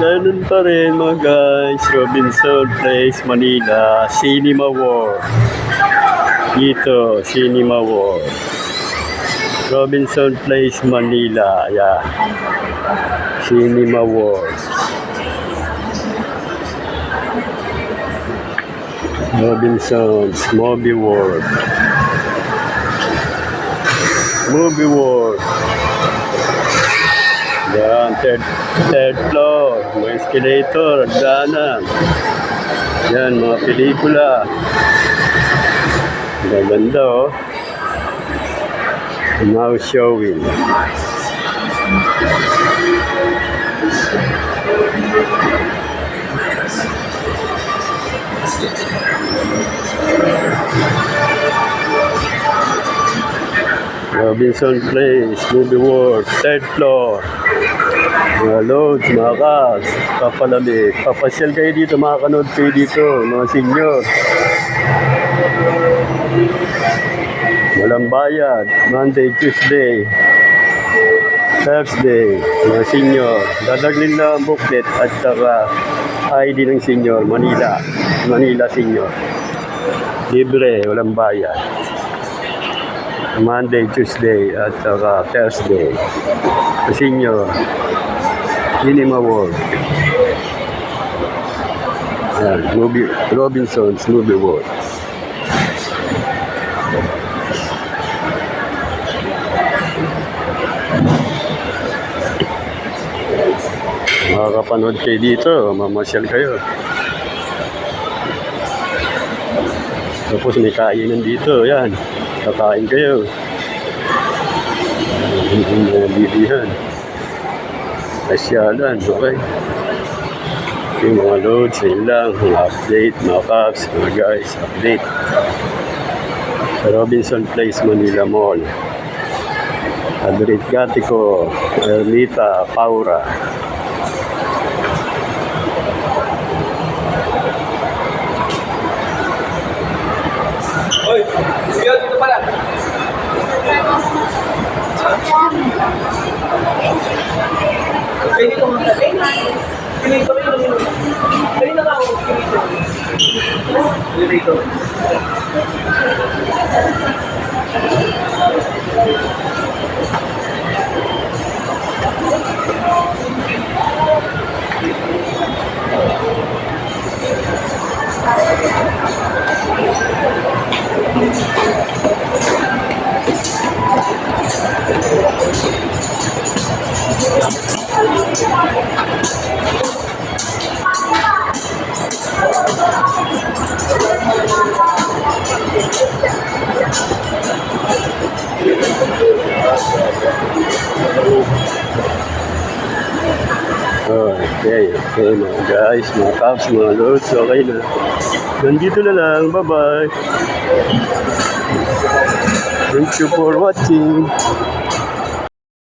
Ganun pa rin mga guys, Robinson Place, Manila, Cinema World. Dito, Cinema World. Robinson Place, Manila, yeah. Cinema World. Robinson's Movie World. Movie World. Yan, third floor. May escalator, hagdanan. Yan, mga pelikula. Maganda oh. Now showing. Robinson Place, Movie World, third floor. Mga loads, mga kas, papalamig. Papasyal kayo dito, makakanood kayo dito, mga senior. Walang bayad, Monday, Tuesday, Thursday, mga senior. Dadaglin lang ang booklet at saka ID ng senior, Manila. Manila senior. Libre, walang bayad. Monday, Tuesday, at saka Thursday. Senior. Cinema World. Ayan, Robinson's Movie World. Makakapanood kayo dito, mamasyal kayo. Tapos may kainan dito, yan. Kakain kayo. Bibihan. Pasyalan, okay. Yung mga loads, yun lang. Mga update, mga caps, mga guys, update. Sa Robinson Place, Manila Mall. Adrit Gatico, Ermita, Paura. Oy, siya dito pala. Pwede ko mga pinito yun. Pwede na ako pinito. Okay mga guys, mga caps, mga loads, okay na. Nandito na lang, bye-bye. Thank you for watching.